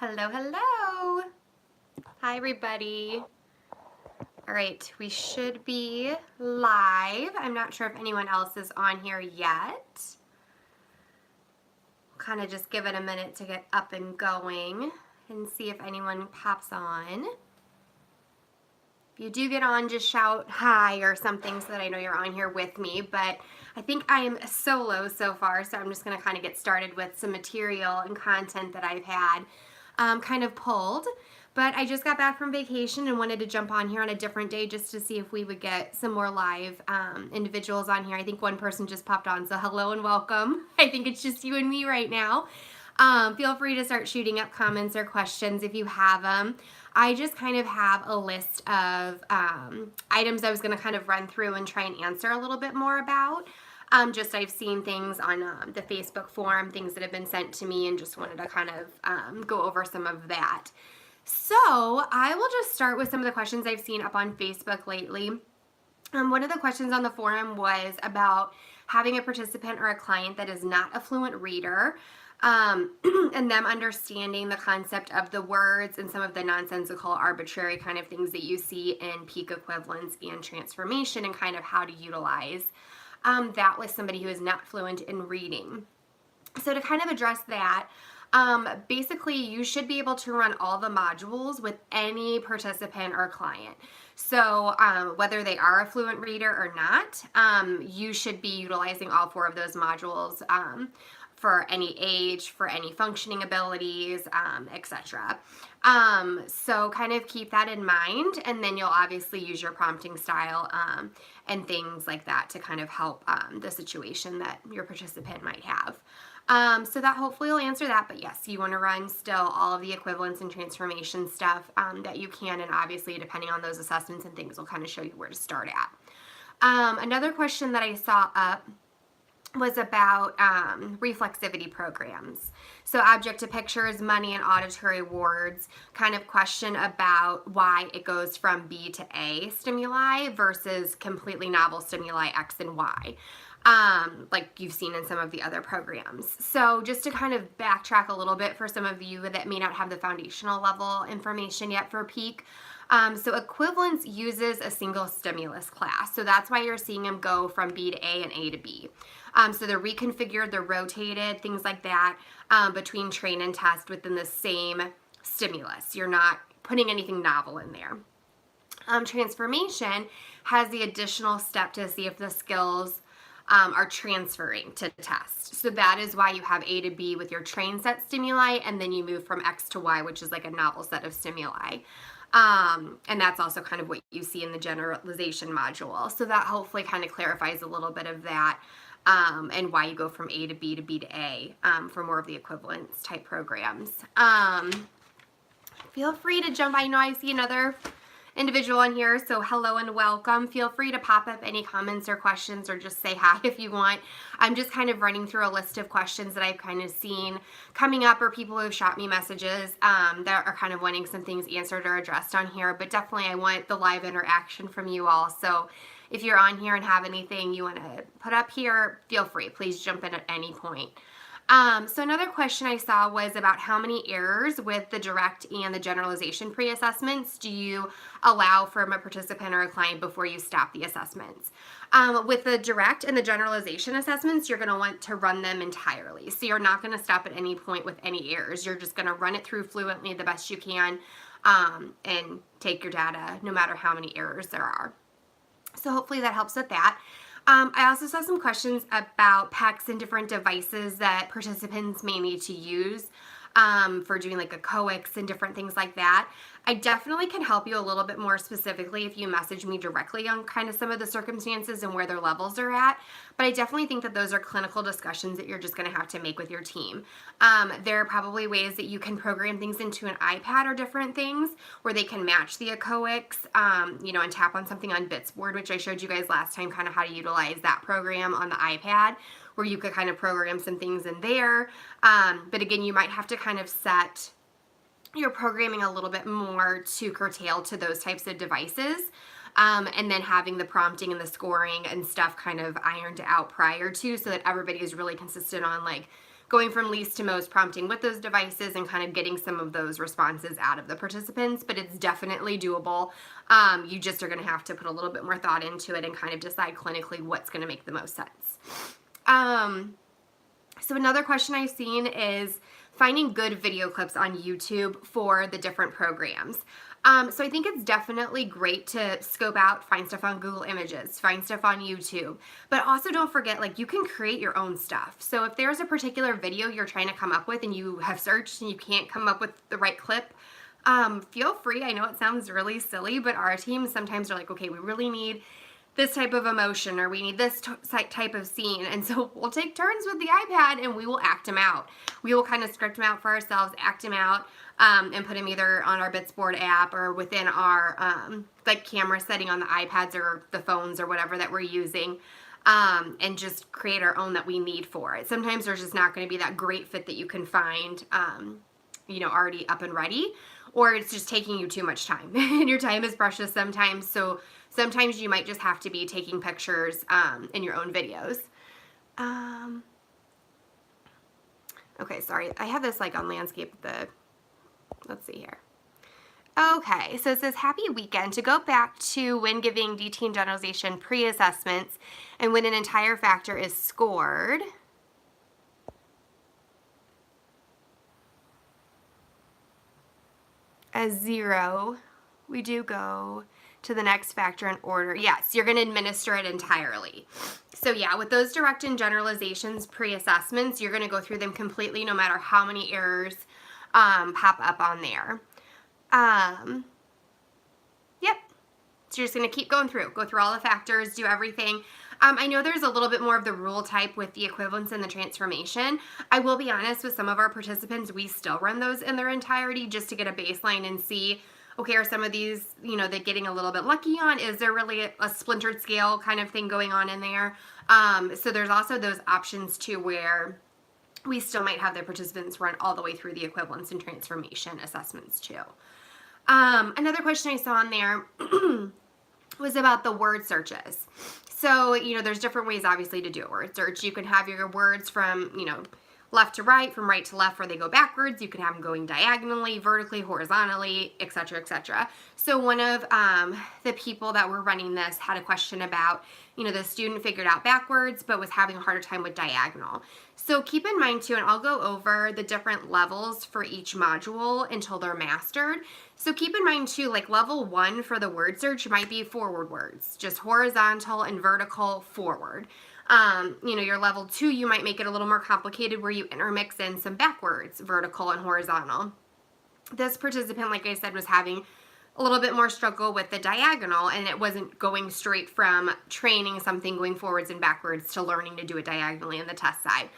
Hello, hello. Hi, everybody. All right, we should be live. I'm not sure if anyone else is on here yet. Kind of just give it a minute to get up and going and see if anyone pops on. If you do get on, just shout hi or something so that I know you're on here with me. But I think I am solo so far, so I'm just going to kind of get started with some material and content that I've had kind of pulled. But I just got back from vacation and wanted to jump on here on a different day just to see if we would get some more live individuals on here. I think one person just popped on, so hello and welcome. I think it's just you and me right now. Feel free to start shooting up comments or questions if you have them. I just kind of have a list of items I was going to kind of run through and try and answer a little bit more about. Just I've seen things on the Facebook forum, things that have been sent to me, and just wanted to kind of go over some of that. So I will just start with some of the questions I've seen up on Facebook lately. One of the questions on the forum was about having a participant or a client that is not a fluent reader, and them understanding the concept of the words and some of the nonsensical, arbitrary kind of things that you see in peak equivalence and transformation, and kind of how to utilize that with somebody who is not fluent in reading. So to kind of address that, basically you should be able to run all the modules with any participant or client. So whether they are a fluent reader or not, you should be utilizing all 4 of those modules for any age, for any functioning abilities, etc. So kind of keep that in mind, and then you'll obviously use your prompting style and things like that to kind of help the situation that your participant might have. So that hopefully will answer that, but yes, you want to run still all of the equivalence and transformation stuff that you can, and obviously depending on those assessments and things will kind of show you where to start at. Another question that I saw up was about reflexivity programs. So object to pictures, money, and auditory words, kind of question about why it goes from B to A stimuli versus completely novel stimuli X and Y. Like you've seen in some of the other programs. So just to kind of backtrack a little bit for some of you that may not have the foundational level information yet for peak. So equivalence uses a single stimulus class. So that's why you're seeing them go from B to A and A to B. So they're reconfigured, they're rotated, things like that, between train and test within the same stimulus. You're not putting anything novel in there. Transformation has the additional step to see if the skills are transferring to test. So that is why you have A to B with your train set stimuli, and then you move from X to Y, which is like a novel set of stimuli. And that's also kind of what you see in the generalization module. So that hopefully kind of clarifies a little bit of that, and why you go from A to B to B to A for more of the equivalence type programs. Feel free to jump. I know I see another individual on here, so hello and welcome. Feel free to pop up any comments or questions, or just say hi if you want. I'm just kind of running through a list of questions that I've kind of seen coming up, or people who have shot me messages that are kind of wanting some things answered or addressed on here. But definitely I want the live interaction from you all. So if you're on here and have anything you want to put up here, feel free. Please jump in at any point. So another question I saw was about how many errors with the direct and the generalization pre-assessments do you allow from a participant or a client before you stop the assessments. With the direct and the generalization assessments, you're going to want to run them entirely. So you're not going to stop at any point with any errors. You're just going to run it through fluently the best you can, and take your data no matter how many errors there are. So hopefully that helps with that. I also saw some questions about PECs and different devices that participants may need to use for doing like echoics and different things like that. I definitely can help you a little bit more specifically if you message me directly on kind of some of the circumstances and where their levels are at. But I definitely think that those are clinical discussions that you're just going to have to make with your team. There are probably ways that you can program things into an iPad or different things where they can match the echoics, and tap on something on Bitsboard, which I showed you guys last time, kind of how to utilize that program on the iPad, where you could kind of program some things in there. But again, you might have to kind of set your programming a little bit more to curtail to those types of devices, and then having the prompting and the scoring and stuff kind of ironed out prior to, so that everybody is really consistent on like going from least to most, prompting with those devices and kind of getting some of those responses out of the participants, but it's definitely doable. You just are going to have to put a little bit more thought into it and kind of decide clinically what's going to make the most sense. So another question I've seen is finding good video clips on YouTube for the different programs. So I think it's definitely great to scope out, find stuff on Google Images, find stuff on YouTube, but also don't forget, like, you can create your own stuff. So if there's a particular video you're trying to come up with and you have searched and you can't come up with the right clip, feel free. I know it sounds really silly, but our teams sometimes are like, okay, we really need this type of emotion, or we need this type of scene. And so we'll take turns with the iPad and we will act them out. We will kind of script them out for ourselves, act them out, and put them either on our Bitsboard app or within our like camera setting on the iPads or the phones or whatever that we're using, and just create our own that we need for it. Sometimes there's just not going to be that great fit that you can find, you know, already up and ready, or it's just taking you too much time. And your time is precious sometimes, so sometimes you might just have to be taking pictures in your own videos. Okay, sorry. I have this like on landscape. Let's see here. Okay, so it says, happy weekend. To go back to when giving DT and generalization pre-assessments and when an entire factor is scored. As 0, we do go to the next factor in order. Yes, you're going to administer it entirely. So yeah, with those direct and generalizations pre-assessments, you're going to go through them completely no matter how many errors pop up on there. Yep. So you're just going to keep going through. Go through all the factors, do everything. I know there's a little bit more of the rule type with the equivalence and the transformation. I will be honest, with some of our participants, we still run those in their entirety just to get a baseline and see, okay, are some of these, you know, they're getting a little bit lucky on? Is there really a splintered scale kind of thing going on in there? So there's also those options too where we still might have the participants run all the way through the equivalence and transformation assessments too. Another question I saw on there was about the word searches. So, you know, there's different ways obviously to do a word search. You can have your words from, you know, left to right, from right to left where they go backwards. You can have them going diagonally, vertically, horizontally, etc., etc. So one of the people that were running this had a question about, you know, the student figured out backwards but was having a harder time with diagonal. So keep in mind too, and I'll go over the different levels for each module until they're mastered. So keep in mind too, like level 1 for the word search might be forward words, just horizontal and vertical forward. You know, your level 2, you might make it a little more complicated where you intermix in some backwards, vertical and horizontal. This participant, like I said, was having a little bit more struggle with the diagonal, and it wasn't going straight from training something going forwards and backwards to learning to do it diagonally on the test side.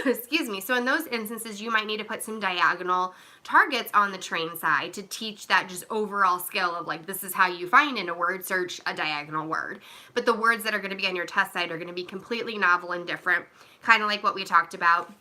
Excuse me. So in those instances, you might need to put some diagonal targets on the train side to teach that just overall skill of like, this is how you find in a word search a diagonal word. But the words that are going to be on your test side are going to be completely novel and different, kind of like what we talked about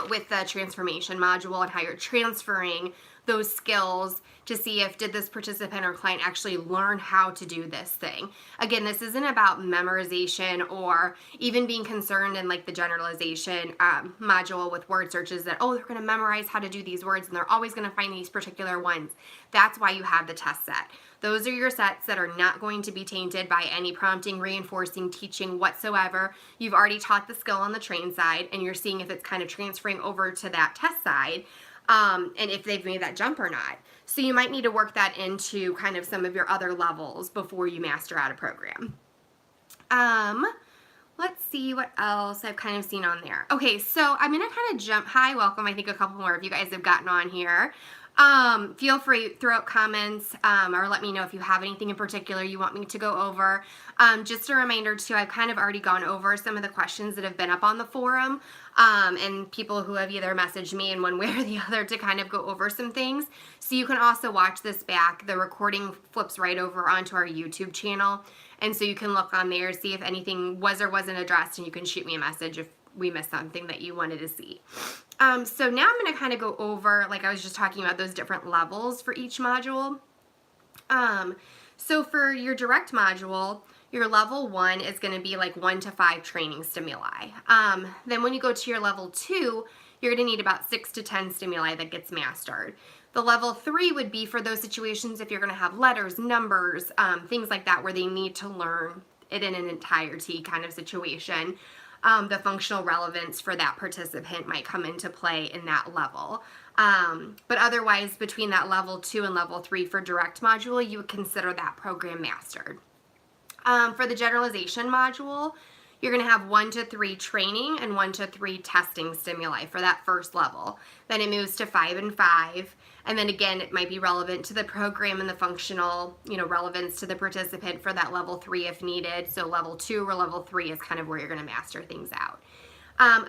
with the transformation module and how you're transferring those skills to see if did this participant or client actually learn how to do this thing. Again, this isn't about memorization or even being concerned in like the generalization module with word searches that, oh, they're going to memorize how to do these words and they're always going to find these particular ones. That's why you have the test set. Those are your sets that are not going to be tainted by any prompting, reinforcing, teaching whatsoever. You've already taught the skill on the train side and you're seeing if it's kind of transferring over to that test side. And if they've made that jump or not. So you might need to work that into kind of some of your other levels before you master out a program. Let's see what else I've kind of seen on there. Okay, so I'm going to kind of jump. Hi, welcome. I think a couple more of you guys have gotten on here. Feel free to throw out comments or let me know if you have anything in particular you want me to go over. Just a reminder too, I've kind of already gone over some of the questions that have been up on the forum and people who have either messaged me in one way or the other to kind of go over some things. So you can also watch this back. The recording flips right over onto our YouTube channel. And so you can look on there, see if anything was or wasn't addressed, and you can shoot me a message if we missed something that you wanted to see. So now I'm going to kind of go over, like I was just talking about, those different levels for each module. So for your direct module, Your level 1 is going to be like 1 to 5 training stimuli. Then when you go to your level 2, you're going to need about 6 to 10 stimuli that gets mastered. The level 3 would be for those situations if you're going to have letters, numbers, things like that where they need to learn it in an entirety kind of situation. The functional relevance for that participant might come into play in that level. But otherwise, between that level 2 and level 3 for direct module, you would consider that program mastered. For the generalization module, you're going to have 1 to 3 training and 1 to 3 testing stimuli for that first level. Then it moves to 5 and 5. And then again, it might be relevant to the program and the functional, relevance to the participant for that level 3 if needed. So level 2 or level 3 is kind of where you're going to master things out.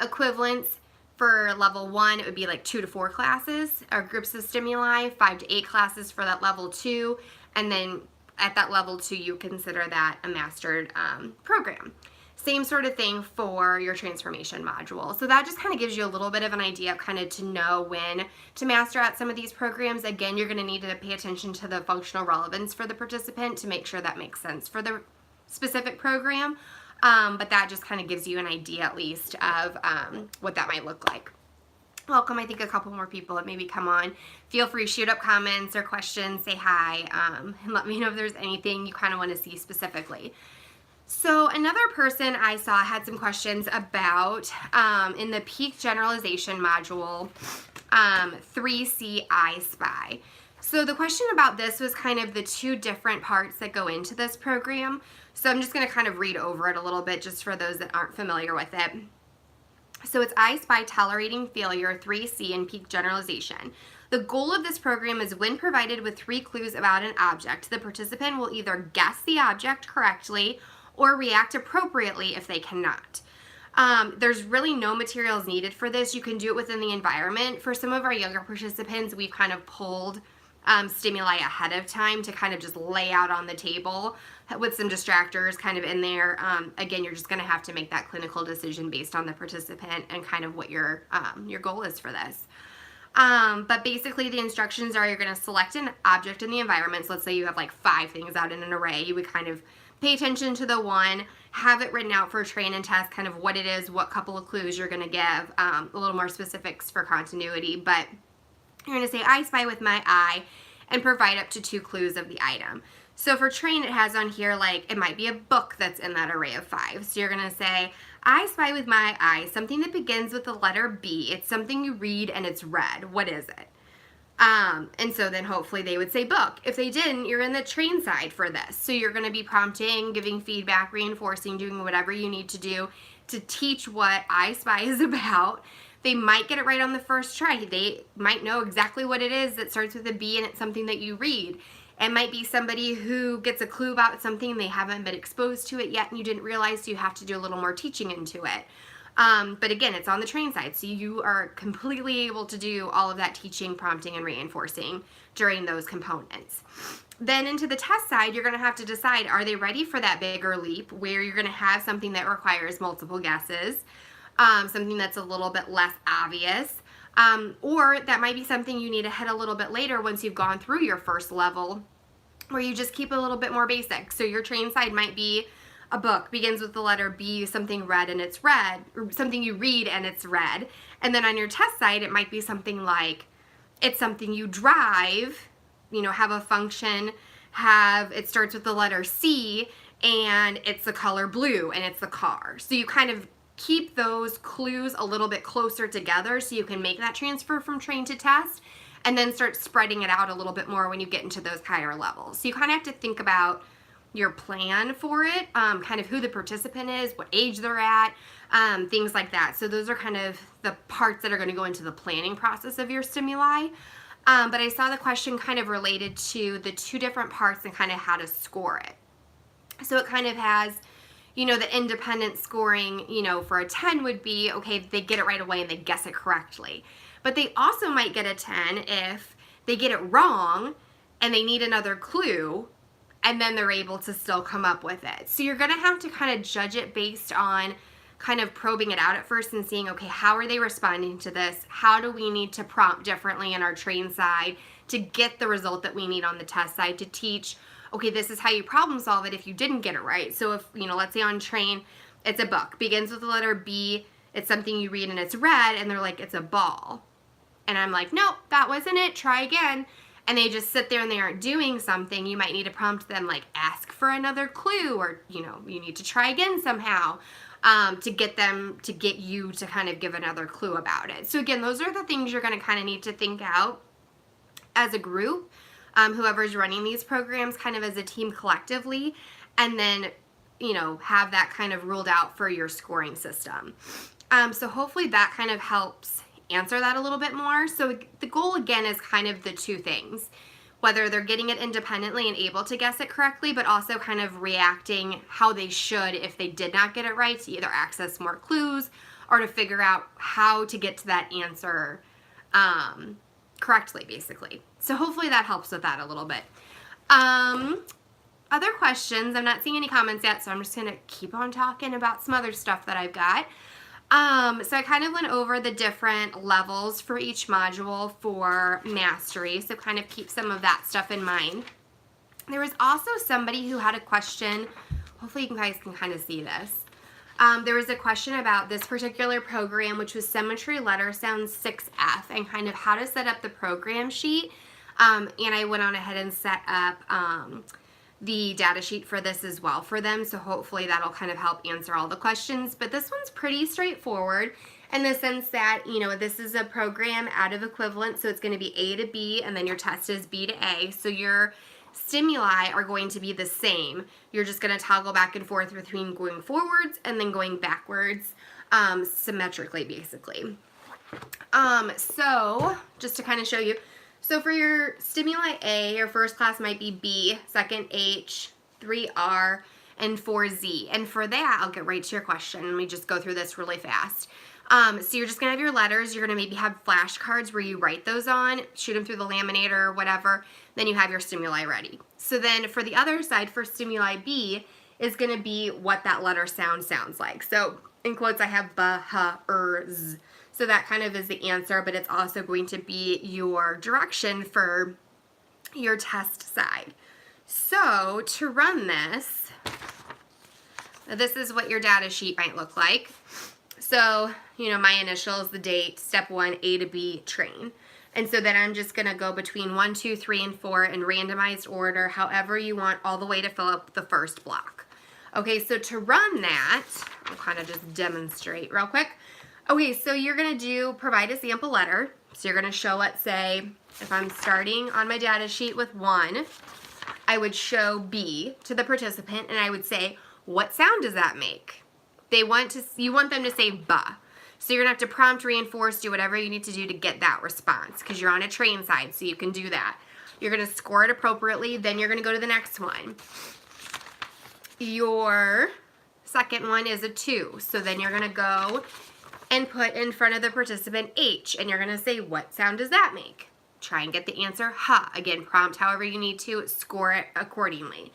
Equivalents for level 1, it would be like 2 to 4 classes or groups of stimuli, 5 to 8 classes for that level 2. And then at that level 2, you consider that a mastered program. Same sort of thing for your transformation module. So that just kind of gives you a little bit of an idea of kind of to know when to master out some of these programs. Again, you're going to need to pay attention to the functional relevance for the participant to make sure that makes sense for the specific program. But that just kind of gives you an idea at least of what that might look like. Welcome. I think a couple more people that maybe come on. Feel free to shoot up comments or questions, say hi, and let me know if there's anything you kind of want to see specifically. So another person I saw had some questions about in the peak generalization module, 3C I Spy. So the question about this was kind of the 2 different parts that go into this program. So I'm just going to kind of read over it a little bit just for those that aren't familiar with it. So it's I Spy Tolerating Failure 3C and Peak Generalization. The goal of this program is when provided with 3 clues about an object, the participant will either guess the object correctly or react appropriately if they cannot. There's really no materials needed for this. You can do it within the environment. For some of our younger participants, we've kind of pulled stimuli ahead of time to kind of just lay out on the table with some distractors kind of in there. Again, you're just going to have to make that clinical decision based on the participant and kind of what your goal is for this. But basically the instructions are you're going to select an object in the environment. So let's say you have like 5 things out in an array. You would kind of pay attention to the one, have it written out for a train and test, kind of what it is, what couple of clues you're going to give, a little more specifics for continuity. But you're going to say, I spy with my eye, and provide up to 2 clues of the item. So for train, it has on here, like, it might be a book that's in that array of 5. So you're going to say, I spy with my eye something that begins with the letter B. It's something you read and it's red. What is it? And so then hopefully they would say book. If they didn't, you're in the train side for this. So you're going to be prompting, giving feedback, reinforcing, doing whatever you need to do to teach what I Spy is about. They might get it right on the first try. They might know exactly what it is that starts with a B and it's something that you read. It might be somebody who gets a clue about something, they haven't been exposed to it yet and you didn't realize, so you have to do a little more teaching into it. But again, it's on the train side, so you are completely able to do all of that teaching, prompting, and reinforcing during those components. Then into the test side, you're going to have to decide, are they ready for that bigger leap where you're going to have something that requires multiple guesses, something that's a little bit less obvious, or that might be something you need to hit a little bit later once you've gone through your first level, where you just keep it a little bit more basic. So your train side might be a book, begins with the letter B, something red and it's red, or something you read and it's red. And then on your test side, it might be something like, it's something you drive, have a function, it starts with the letter C and it's the color blue and it's the car. So you kind of keep those clues a little bit closer together so you can make that transfer from train to test and then start spreading it out a little bit more when you get into those higher levels. So you kind of have to think about your plan for it, kind of who the participant is, what age they're at, things like that. So those are kind of the parts that are going to go into the planning process of your stimuli. But I saw the question kind of related to the 2 different parts and kind of how to score it. So it kind of has, the independent scoring, for a 10 would be, okay, they get it right away and they guess it correctly. But they also might get a 10 if they get it wrong and they need another clue, and then they're able to still come up with it. So you're going to have to kind of judge it based on kind of probing it out at first and seeing, okay, how are they responding to this? How do we need to prompt differently in our train side to get the result that we need on the test side to teach okay, this is how you problem solve it if you didn't get it right. So if, let's say on train, it's a book, begins with the letter B, it's something you read and it's red, and they're like, it's a ball. And I'm like, nope, that wasn't it, try again. And they just sit there and they aren't doing something. You might need to prompt them, like ask for another clue, or, you need to try again somehow. To get you to kind of give another clue about it. So again, those are the things you're going to kind of need to think out as a group, whoever's running these programs, kind of as a team collectively, and then, have that kind of ruled out for your scoring system. So hopefully that kind of helps answer that a little bit more. So the goal again is kind of the two things, whether they're getting it independently and able to guess it correctly, but also kind of reacting how they should if they did not get it right, to either access more clues or to figure out how to get to that answer correctly, basically. So hopefully that helps with that a little bit. Other questions, I'm not seeing any comments yet, so I'm just gonna keep on talking about some other stuff that I've got. So I kind of went over the different levels for each module for mastery, so kind of keep some of that stuff in mind. There was also somebody who had a question, hopefully you guys can kind of see this. There was a question about this particular program, which was Symmetry Letter Sound 6F, and kind of how to set up the program sheet. And I went on ahead and set up the data sheet for this as well for them, so hopefully that'll kind of help answer all the questions. But this one's pretty straightforward in the sense that, this is a program out of equivalent, so it's going to be A to B, and then your test is B to A, so your stimuli are going to be the same. You're just going to toggle back and forth between going forwards and then going backwards, symmetrically, basically. So just to kind of show you, so for your stimuli A, your first class might be B, second H, 3R, and 4Z. And for that, I'll get right to your question. Let me just go through this really fast. So you're just going to have your letters. You're going to maybe have flashcards where you write those on, shoot them through the laminator or whatever. Then you have your stimuli ready. So then for the other side, for stimuli B, is going to be what that letter sounds like. So in quotes, I have B, H, Z. So that kind of is the answer, but it's also going to be your direction for your test side. So to run this, this is what your data sheet might look like. So, my initials, the date, step 1, A to B, train. And so then I'm just going to go between 1, 2, 3, and 4 in randomized order, however you want, all the way to fill up the first block. Okay, so to run that, I'll kind of just demonstrate real quick. Okay, so you're going to provide a sample letter. So you're going to show, let's say, if I'm starting on my data sheet with 1, I would show B to the participant, and I would say, what sound does that make? You want them to say ba. So you're going to have to prompt, reinforce, do whatever you need to do to get that response, because you're on a train side, so you can do that. You're going to score it appropriately, then you're going to go to the next one. Your second one is a 2, so then you're going to go and put in front of the participant H, and you're going to say, what sound does that make? Try and get the answer, ha. Again, prompt however you need to, score it accordingly.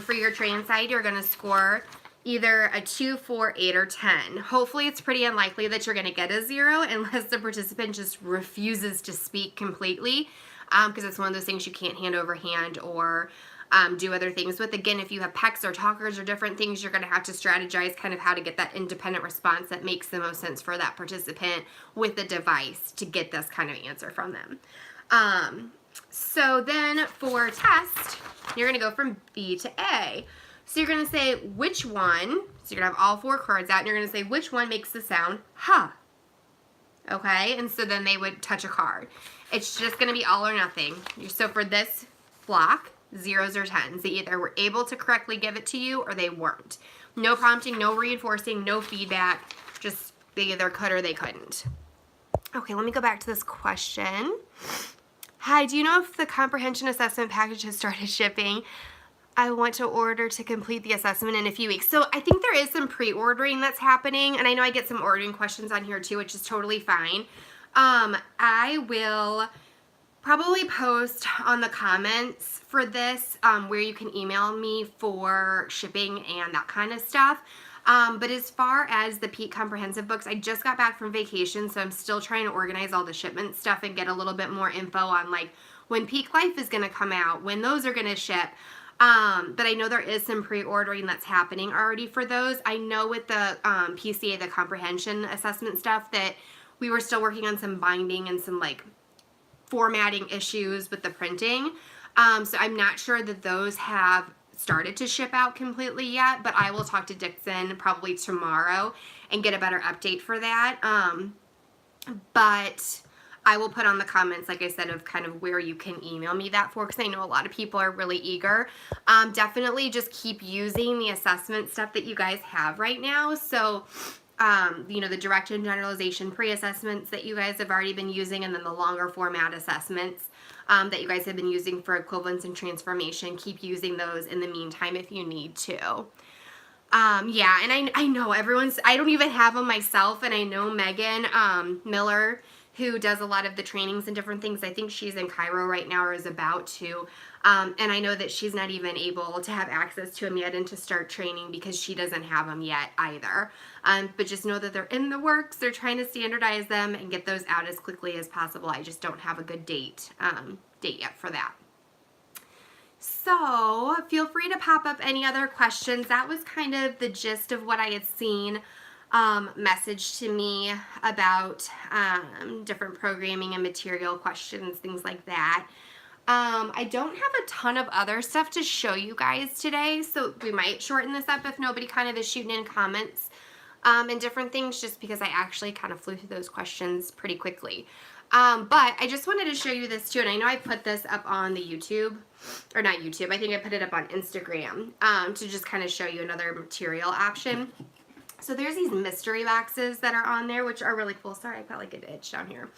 For your train side, you're going to score either a 2, 4, 8, or 10. Hopefully it's pretty unlikely that you're going to get a 0 unless the participant just refuses to speak completely, because it's one of those things you can't hand over hand or do other things with. Again, if you have PECs or talkers or different things, you're going to have to strategize kind of how to get that independent response that makes the most sense for that participant with the device to get this kind of answer from them. So then for test, you're going to go from B to A. So you're going to say which one, so you're going to have all 4 cards out, and you're going to say which one makes the sound ha. Okay, and so then they would touch a card. It's just going to be all or nothing. So for this block, 0s or 10s. They either were able to correctly give it to you or they weren't. No prompting, no reinforcing, no feedback. Just they either could or they couldn't. Okay, let me go back to this question. Hi, do you know if the comprehension assessment package has started shipping? I want to order to complete the assessment in a few weeks. So I think there is some pre-ordering that's happening, and I know I get some ordering questions on here too, which is totally fine. I will probably post on the comments for this where you can email me for shipping and that kind of stuff. But as far as the Peak Comprehensive books, I just got back from vacation, so I'm still trying to organize all the shipment stuff and get a little bit more info on like when Peak Life is going to come out, when those are going to ship. But I know there is some pre-ordering that's happening already for those. I know with the PCA, the comprehension assessment stuff, that we were still working on some binding and some like formatting issues with the printing. So I'm not sure that those have started to ship out completely yet, but I will talk to Dixon probably tomorrow and get a better update for that. But I will put on the comments, like I said, of kind of where you can email me that for, because I know a lot of people are really eager. Definitely just keep using the assessment stuff that you guys have right now. So, you know, the direct and generalization pre-assessments that you guys have already been using, and then the longer format assessments that you guys have been using for equivalence and transformation. Keep using those in the meantime if you need to. Yeah, and I know I don't even have them myself, and I know Megan Miller, who does a lot of the trainings and different things. I think she's in Cairo right now, or is about to. And I know that she's not even able to have access to them yet and to start training because she doesn't have them yet either. But just know that they're in the works. They're trying to standardize them and get those out as quickly as possible. I just don't have a good date yet for that. So feel free to pop up any other questions. That was kind of the gist of what I had seen message to me about different programming and material questions, things like that. I don't have a ton of other stuff to show you guys today, so we might shorten this up if nobody kind of is shooting in comments and different things, just because I actually kind of flew through those questions pretty quickly. But I just wanted to show you this too, and I know I put this up on the YouTube, or not YouTube, I think I put it up on Instagram to just kind of show you another material option. So there's these mystery boxes that are on there, which are really cool. Sorry, I got like an itch down here.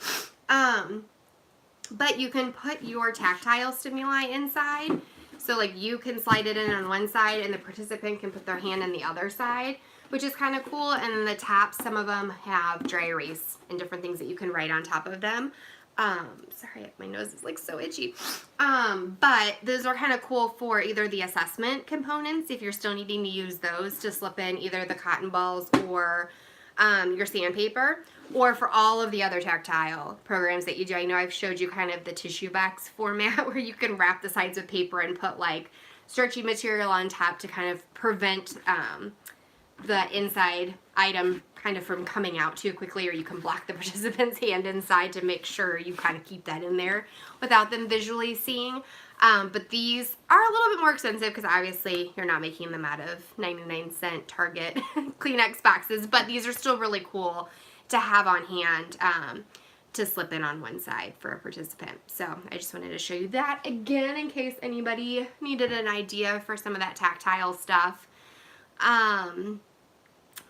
But you can put your tactile stimuli inside. So like you can slide it in on one side and the participant can put their hand in the other side, which is kind of cool. And then the tops, some of them have dry erase and different things that you can write on top of them. Sorry, my nose is like so itchy. But those are kind of cool for either the assessment components, if you're still needing to use those to slip in either the cotton balls or your sandpaper, or for all of the other tactile programs that you do. I know I've showed you kind of the tissue box format where you can wrap the sides of paper and put like stretchy material on top to kind of prevent the inside item kind of from coming out too quickly, or you can block the participant's hand inside to make sure you kind of keep that in there without them visually seeing. But these are a little bit more expensive because obviously you're not making them out of 99-cent Target Kleenex boxes, but these are still really cool to have on hand to slip in on one side for a participant. So I just wanted to show you that again in case anybody needed an idea for some of that tactile stuff.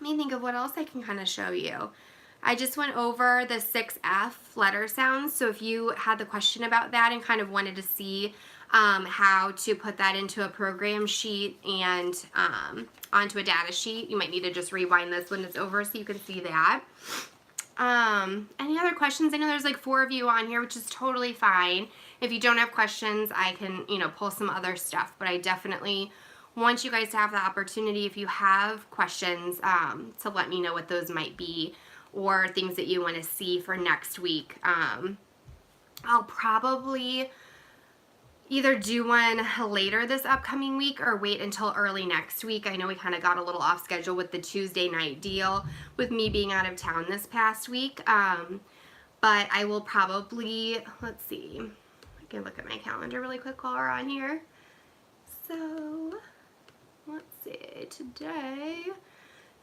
Let me think of what else I can kind of show you. I just went over the 6F letter sounds, so if you had the question about that and kind of wanted to see how to put that into a program sheet and onto a data sheet, you might need to just rewind this when it's over so you can see that. Any other questions? I know there's like 4 of you on here, which is totally fine. If you don't have questions, I can, you know, pull some other stuff, but I definitely want you guys to have the opportunity, if you have questions, to let me know what those might be or things that you want to see for next week. I'll probably either do one later this upcoming week or wait until early next week. I know we kind of got a little off schedule with the Tuesday night deal with me being out of town this past week. But I will probably, let's see, I can look at my calendar really quick while we're on here. So let's see, today.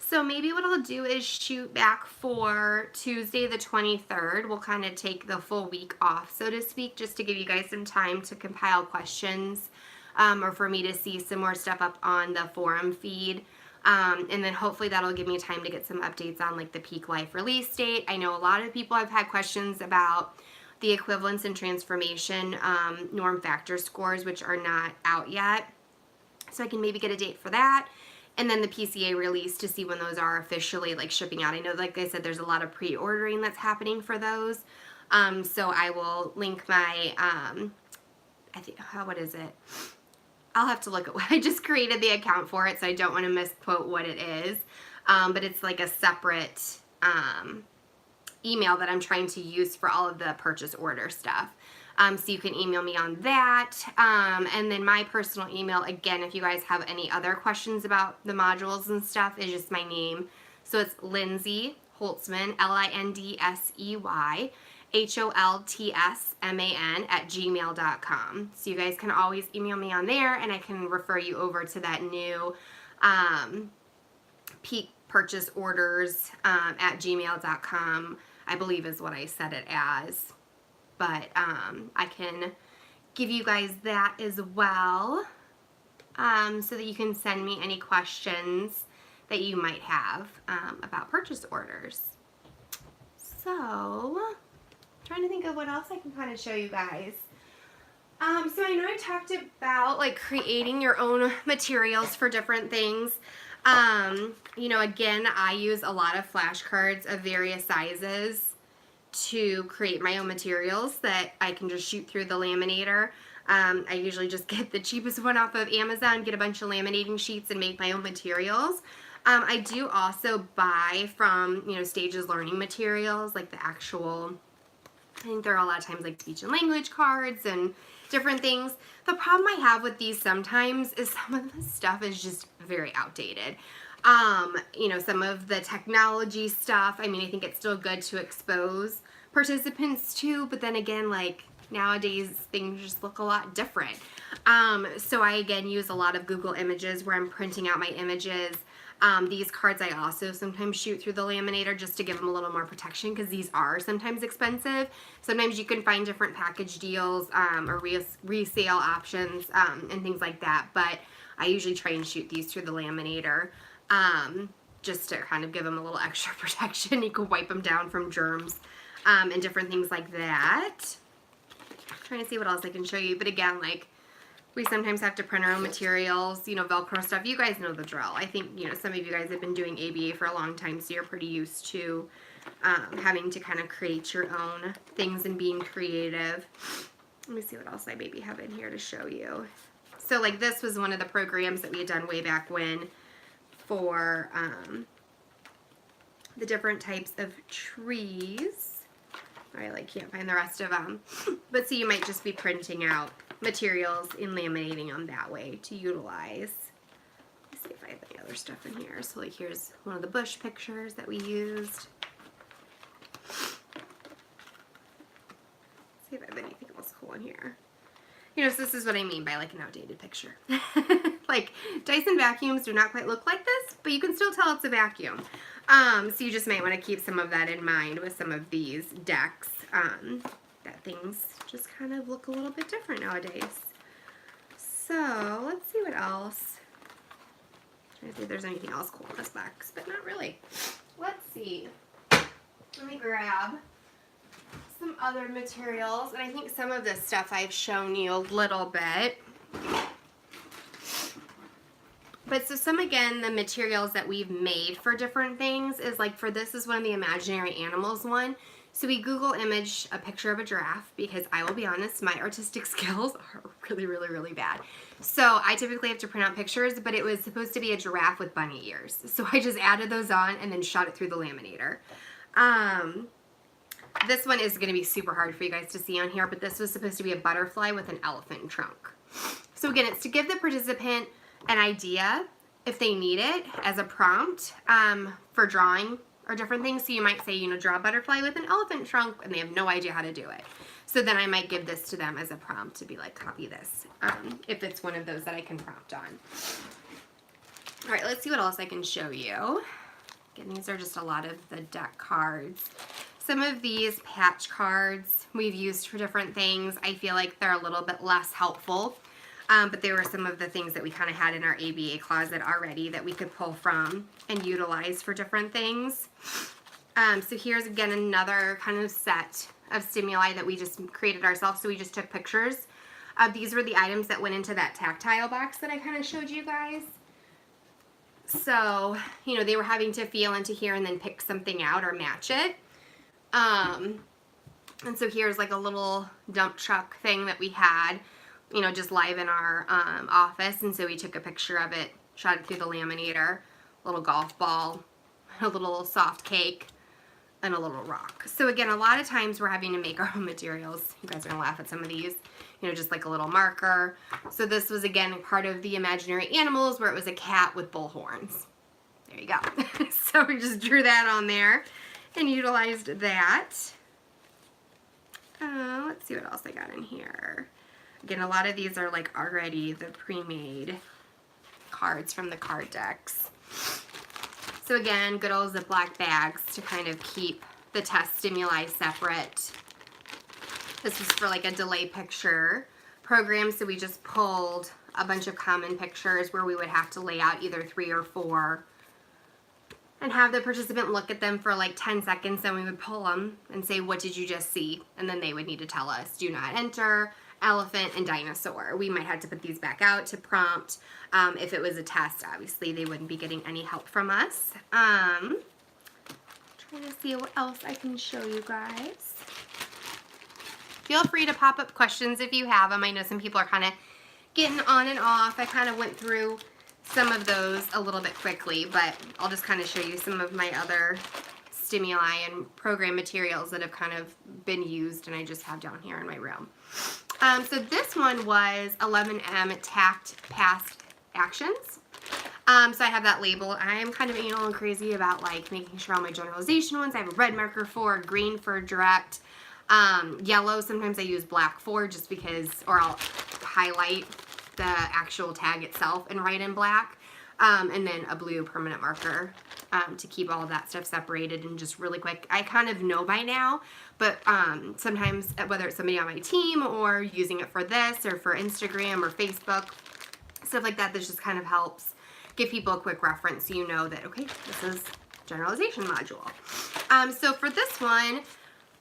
So maybe what I'll do is shoot back for Tuesday the 23rd. We'll kind of take the full week off, so to speak, just to give you guys some time to compile questions or for me to see some more stuff up on the forum feed. And then hopefully that'll give me time to get some updates on like the Peak Life release date. I know a lot of people have had questions about the equivalence and transformation norm factor scores, which are not out yet. So I can maybe get a date for that. And then the PCA release to see when those are officially like shipping out. I know, like I said, there's a lot of pre-ordering that's happening for those. So I will link my, I think, what is it? I'll have to look at what I just created the account for it, so I don't want to misquote what it is. But it's like a separate email that I'm trying to use for all of the purchase order stuff. So you can email me on that. And then my personal email, again, if you guys have any other questions about the modules and stuff, is just my name. So it's Lindsey Holtzman, Lindsey Holtzman @gmail.com. So you guys can always email me on there, and I can refer you over to that new peak purchase orders @gmail.com, I believe is what I set it as. But I can give you guys that as well, so that you can send me any questions that you might have about purchase orders. So, I'm trying to think of what else I can kind of show you guys. So I know I talked about like creating your own materials for different things. You know, again, I use a lot of flashcards of various sizes to create my own materials that I can just shoot through the laminator. I usually just get the cheapest one off of Amazon, get a bunch of laminating sheets, and make my own materials. I do also buy from, you know, Stages Learning Materials, like the actual, I think there are a lot of times like speech and language cards and different things. The problem I have with these sometimes is some of the stuff is just very outdated. You know, some of the technology stuff, I mean, I think it's still good to expose participants to, but then again, like, nowadays things just look a lot different. So I, again, use a lot of Google Images where I'm printing out my images. These cards I also sometimes shoot through the laminator just to give them a little more protection, because these are sometimes expensive. Sometimes you can find different package deals or resale options and things like that, but I usually try and shoot these through the laminator just to kind of give them a little extra protection. You can wipe them down from germs and different things like that. I'm trying to see what else I can show you, but again, like, we sometimes have to print our own materials, you know, Velcro stuff. You guys know the drill. I think, you know, some of you guys have been doing ABA for a long time, so you're pretty used to having to kind of create your own things and being creative. Let me see what else I maybe have in here to show you. So, like, this was one of the programs that we had done way back when for the different types of trees. I like can't find the rest of them. But so you might just be printing out materials and laminating them that way to utilize. Let's see if I have any other stuff in here. So like here's one of the bush pictures that we used. Let's see if I have anything else cool in here. You know, so this is what I mean by like an outdated picture. Like Dyson vacuums do not quite look like this, but you can still tell it's a vacuum. So you just might want to keep some of that in mind with some of these decks, that things just kind of look a little bit different nowadays. So let's see what else. I'm trying to see if there's anything else cool in this box, but not really. Let's see. Let me grab some other materials, and I think some of this stuff I've shown you a little bit. But so some, again, the materials that we've made for different things is like, for this is one of the imaginary animals one. So we Google image a picture of a giraffe, because I will be honest, my artistic skills are really, really, really bad. So I typically have to print out pictures, but it was supposed to be a giraffe with bunny ears. So I just added those on and then shot it through the laminator. This one is going to be super hard for you guys to see on here, but this was supposed to be a butterfly with an elephant trunk. So again, it's to give the participant an idea if they need it as a prompt for drawing or different things. So you might say, you know, draw a butterfly with an elephant trunk, and they have no idea how to do it. So then I might give this to them as a prompt to be like, copy this, if it's one of those that I can prompt on. All right, let's see what else I can show you. Again, these are just a lot of the deck cards. Some of these patch cards we've used for different things. I feel like they're a little bit less helpful. But they were some of the things that we kind of had in our ABA closet already that we could pull from and utilize for different things. So here's, again, another kind of set of stimuli that we just created ourselves. So we just took pictures. These were the items that went into that tactile box that I kind of showed you guys. So, you know, they were having to feel into here and then pick something out or match it. And so here's like a little dump truck thing that we had, you know, just live in our office, and so we took a picture of it, shot it through the laminator, a little golf ball, a little soft cake, and a little rock. So again, a lot of times we're having to make our own materials. You guys are gonna laugh at some of these, you know, just like a little marker. So this was again part of the imaginary animals where it was a cat with bull horns. There you go. So we just drew that on there and utilized that. Let's see what else I got in here. Again, a lot of these are like already the pre-made cards from the card decks. So again, good old Ziploc bags to kind of keep the test stimuli separate. This was for like a delay picture program, so we just pulled a bunch of common pictures where we would have to lay out either 3 or 4 and have the participant look at them for like 10 seconds, then we would pull them and say, what did you just see? And then they would need to tell us, do not enter, elephant, and dinosaur. We might have to put these back out to prompt. If it was a test, obviously they wouldn't be getting any help from us. Trying to see what else I can show you guys. Feel free to pop up questions if you have them. I know some people are kind of getting on and off. I kind of went through some of those a little bit quickly, but I'll just kind of show you some of my other stimuli and program materials that have kind of been used and I just have down here in my room. So this one was 11M tact past actions. So I have that labeled. I'm kind of anal and crazy about like making sure all my generalization ones I have a red marker for, green for direct, yellow sometimes I use black for just because, or I'll highlight the actual tag itself and write in black, and then a blue permanent marker to keep all of that stuff separated and just really quick. I kind of know by now, but sometimes whether it's somebody on my team or using it for this or for Instagram or Facebook, stuff like that, this just kind of helps give people a quick reference so you know that, okay, this is generalization module. So for this one,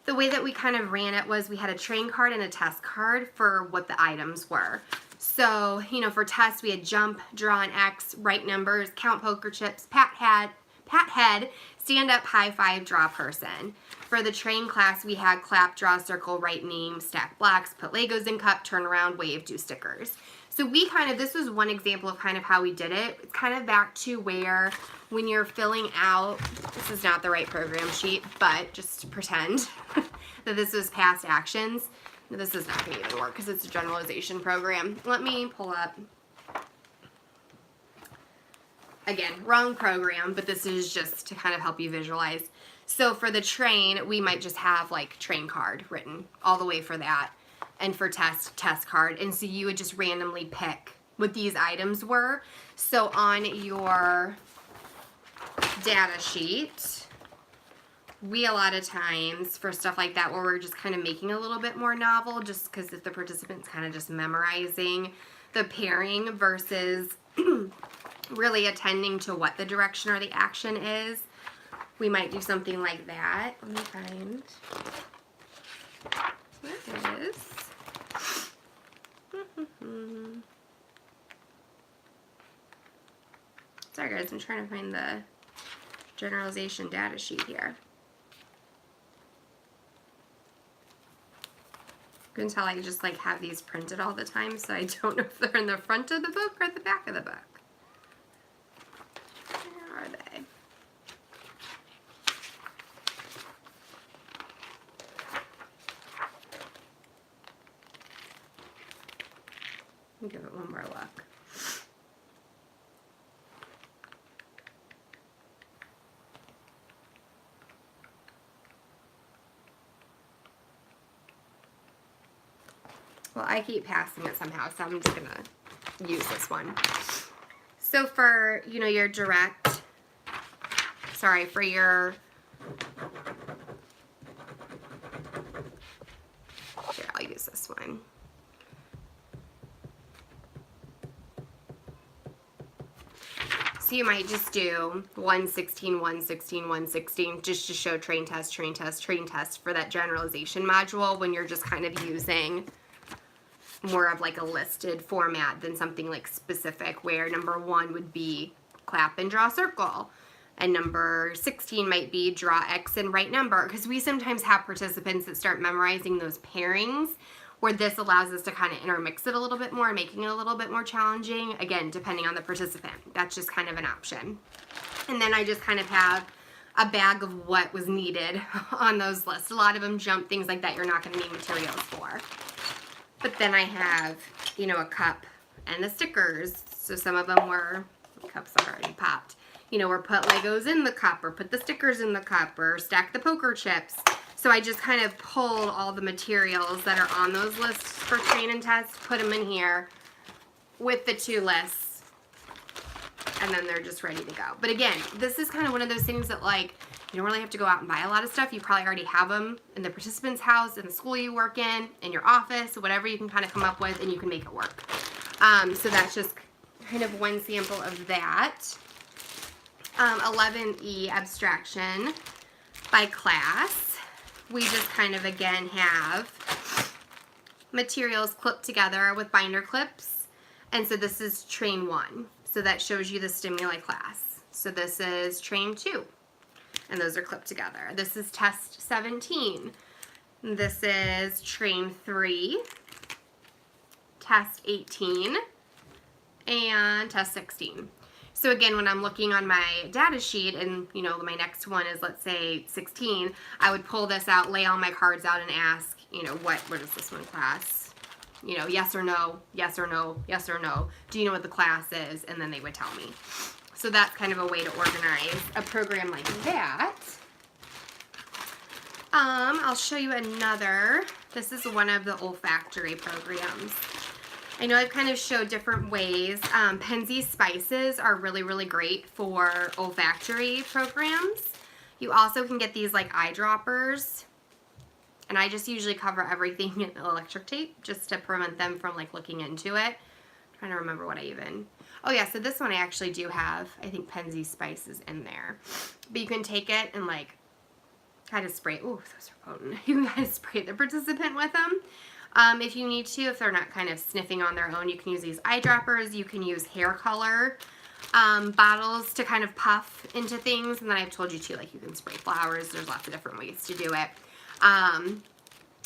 the way that we kind of ran it was we had a train card and a test card for what the items were. So, you know, for tests, we had jump, draw an X, write numbers, count poker chips, pat head, stand up, high five, draw person. For the train class, we had clap, draw, circle, write name, stack blocks, put Legos in cup, turn around, wave, do stickers. So we kind of, this was one example of kind of how we did it. It's kind of back to where when you're filling out, this is not the right program sheet, but just to pretend that this was past actions. This is not going to even work because it's a generalization program. Let me pull up. Again, wrong program, but this is just to kind of help you visualize. So for the train, we might just have like train card written all the way for that. And for test card. And so you would just randomly pick what these items were. So on your data sheet, we a lot of times for stuff like that where we're just kind of making a little bit more novel just because if the participant's kind of just memorizing the pairing versus really attending to what the direction or the action is, we might do something like that. Let me find, there it is. Sorry guys, I'm trying to find the generalization data sheet here. You can tell I just like have these printed all the time, so I don't know if they're in the front of the book or the back of the book. Where are they? Let me give it one more look. Well, I keep passing it somehow, so I'm just gonna use this one. So for, you know, your direct, sorry, for your, here, I'll use this one. So you might just do 116, 116, 116 just to show train test, train test, train test for that generalization module when you're just kind of using more of like a listed format than something like specific where number 1 would be clap and draw circle and number 16 might be draw X and write number, because we sometimes have participants that start memorizing those pairings where this allows us to kind of intermix it a little bit more, making it a little bit more challenging, again, depending on the participant. That's just kind of an option. And then I just kind of have a bag of what was needed on those lists. A lot of them jump things like that you're not going to need materials for. But then I have, you know, a cup and the stickers. So some of them were, cups are already popped, you know, or put Legos in the cup, or put the stickers in the cup, or stack the poker chips. So I just kind of pulled all the materials that are on those lists for train and test, put them in here with the 2 lists, and then they're just ready to go. But again, this is kind of one of those things that, like, you don't really have to go out and buy a lot of stuff. You probably already have them in the participant's house, in the school you work in your office, whatever you can kind of come up with, and you can make it work. So that's just kind of one sample of that. 11E, abstraction by class. We just kind of, again, have materials clipped together with binder clips. And so this is train 1. So that shows you the stimuli class. So this is train 2. And those are clipped together. This is test 17. This is train 3, test 18, and test 16. So again, when I'm looking on my data sheet and, you know, my next one is, let's say, 16, I would pull this out, lay all my cards out, and ask, you know, what is this one class? You know, yes or no, yes or no, yes or no. Do you know what the class is? And then they would tell me. So that's kind of a way to organize a program like that. I'll show you another. This is one of the olfactory programs. I know I've kind of showed different ways. Penzeys Spices are really, really great for olfactory programs. You also can get these like eyedroppers. And I just usually cover everything in electric tape just to prevent them from like looking into it. I'm trying to remember what I even... Oh yeah, so this one I actually do have, I think, Penzeys Spices in there. But you can take it and like kind of spray, ooh, those are potent. You can kind of spray the participant with them if you need to. If they're not kind of sniffing on their own, you can use these eyedroppers. You can use hair color bottles to kind of puff into things. And then I've told you too, like you can spray flowers. There's lots of different ways to do it.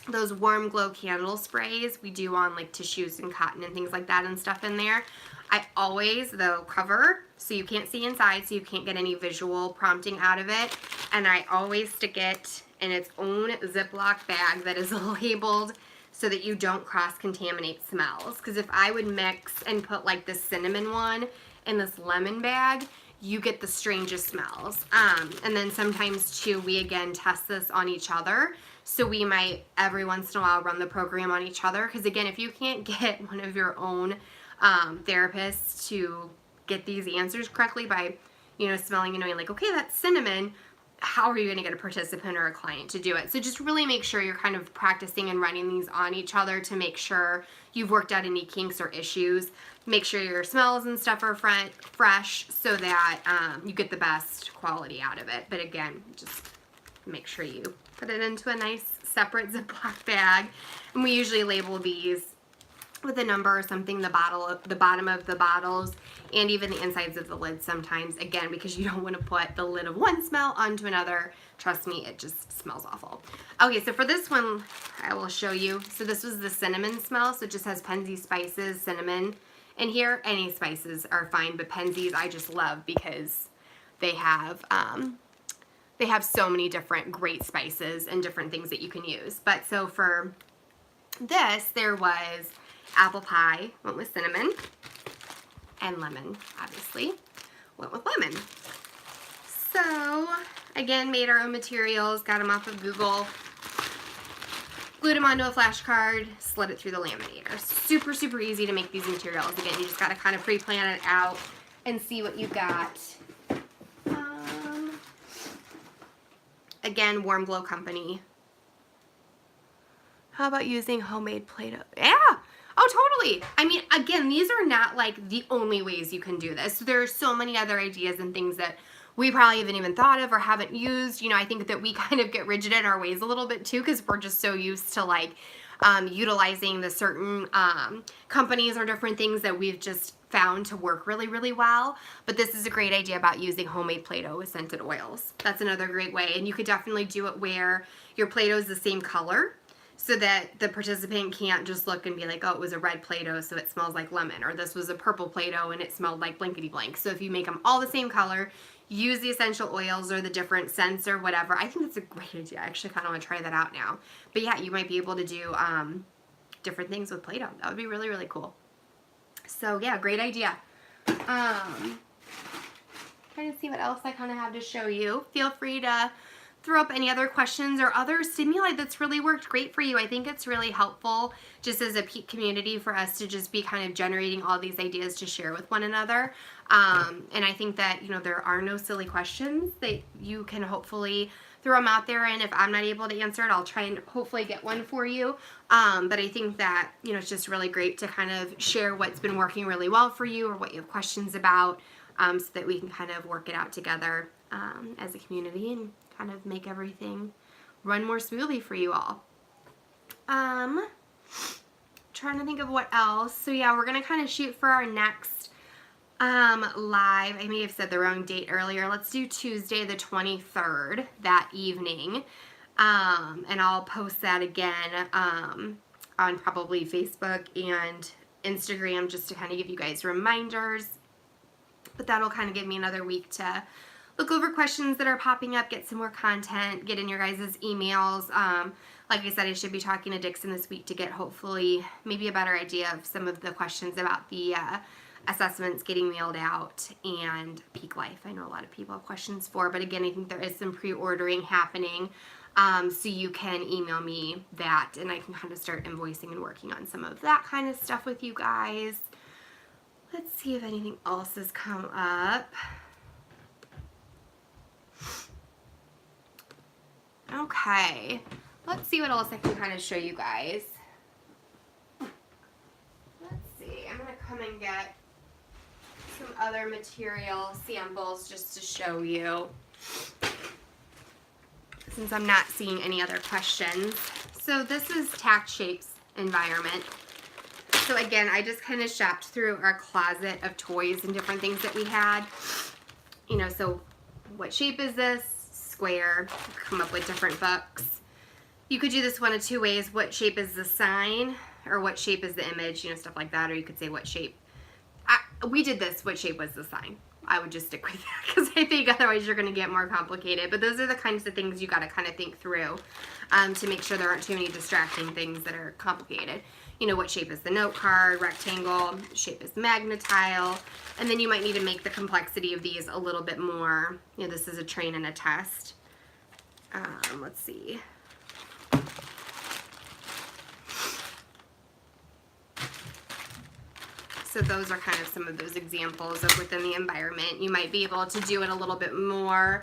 Those warm glow candle sprays we do on like tissues and cotton and things like that and stuff in there. I always, though, cover so you can't see inside, so you can't get any visual prompting out of it. And I always stick it in its own Ziploc bag that is labeled so that you don't cross-contaminate smells. Because if I would mix and put like this cinnamon one in this lemon bag, you get the strangest smells. And then sometimes too, we again test this on each other. So we might every once in a while run the program on each other. Because again, if you can't get one of your own therapists to get these answers correctly by, you know, smelling and knowing like, okay, that's cinnamon, how are you going to get a participant or a client to do it? So just really make sure you're kind of practicing and running these on each other to make sure you've worked out any kinks or issues. Make sure your smells and stuff are fresh so that you get the best quality out of it. But again, just make sure you put it into a nice separate Ziploc bag. And we usually label these with a number or something, the bottom of the bottles, and even the insides of the lid sometimes, again, because you don't want to put the lid of one smell onto another. Trust me, it just smells awful. Okay, so for this one, I will show you. So this was the cinnamon smell, so it just has Penzeys Spices, cinnamon in here. Any spices are fine, but Penzeys I just love because they have so many different great spices and different things that you can use. But so for this, there was apple pie, went with cinnamon, and lemon, obviously, went with lemon. So, again, made our own materials, got them off of Google, glued them onto a flashcard, slid it through the laminator. Super, super easy to make these materials. Again, you just got to kind of pre-plan it out and see what you got. Again, Warm Glow Company. How about using homemade Play-Doh? Yeah! Oh, totally. I mean, again, these are not like the only ways you can do this. There are so many other ideas and things that we probably haven't even thought of or haven't used. You know, I think that we kind of get rigid in our ways a little bit too because we're just so used to like utilizing the certain companies or different things that we've just found to work really, really well. But this is a great idea about using homemade Play-Doh with scented oils. That's another great way. And you could definitely do it where your Play-Doh is the same color. so that the participant can't just look and be like, oh, it was a red Play-Doh, so it smells like lemon, or this was a purple Play-Doh and it smelled like blankety blank. So if you make them all the same color, use the essential oils or the different scents or whatever. I think that's a great idea. I actually kind of want to try that out now. But yeah, you might be able to do different things with Play-Doh. That would be really, really cool. So yeah, great idea. Trying to see what else I kind of have to show you. Feel free to throw up any other questions or other stimuli that's really worked great for you. I think it's really helpful just as a peak community for us to just be kind of generating all these ideas to share with one another. And I think that, you know, there are no silly questions that you can hopefully throw them out there, and if I'm not able to answer it, I'll try and hopefully get one for you. But I think that, you know, it's just really great to kind of share what's been working really well for you or what you have questions about, so that we can kind of work it out together as a community and kind of make everything run more smoothly for you all. Trying to think of what else. So yeah, we're gonna kind of shoot for our next live. I may have said the wrong date earlier. Let's do Tuesday the 23rd that evening. And I'll post that again on probably Facebook and Instagram just to kind of give you guys reminders. But that'll kind of give me another week to look over questions that are popping up, get some more content, get in your guys' emails. Like I said, I should be talking to Dixon this week to get hopefully maybe a better idea of some of the questions about the assessments getting mailed out and Peak Life. I know a lot of people have questions for, but again, I think there is some pre-ordering happening. So you can email me that and I can kind of start invoicing and working on some of that kind of stuff with you guys. Let's see if anything else has come up. Okay, let's see what else I can kind of show you guys. Let's see, I'm going to come and get some other material samples just to show you, since I'm not seeing any other questions. So this is Tact Shapes Environment. So again, I just kind of shopped through our closet of toys and different things that we had. You know, so what shape is this? Square. Come up with different books. You could do this one of two ways. What shape is the sign? Or what shape is the image? You know, stuff like that. Or you could say what shape. We did this. What shape was the sign? I would just stick with that because I think otherwise you're going to get more complicated. But those are the kinds of things you got to kind of think through to make sure there aren't too many distracting things that are complicated. You know, what shape is the note card, rectangle, shape is magnetile, and then you might need to make the complexity of these a little bit more. You know, this is a train and a test. Let's see. So those are kind of some of those examples of within the environment. You might be able to do it a little bit more,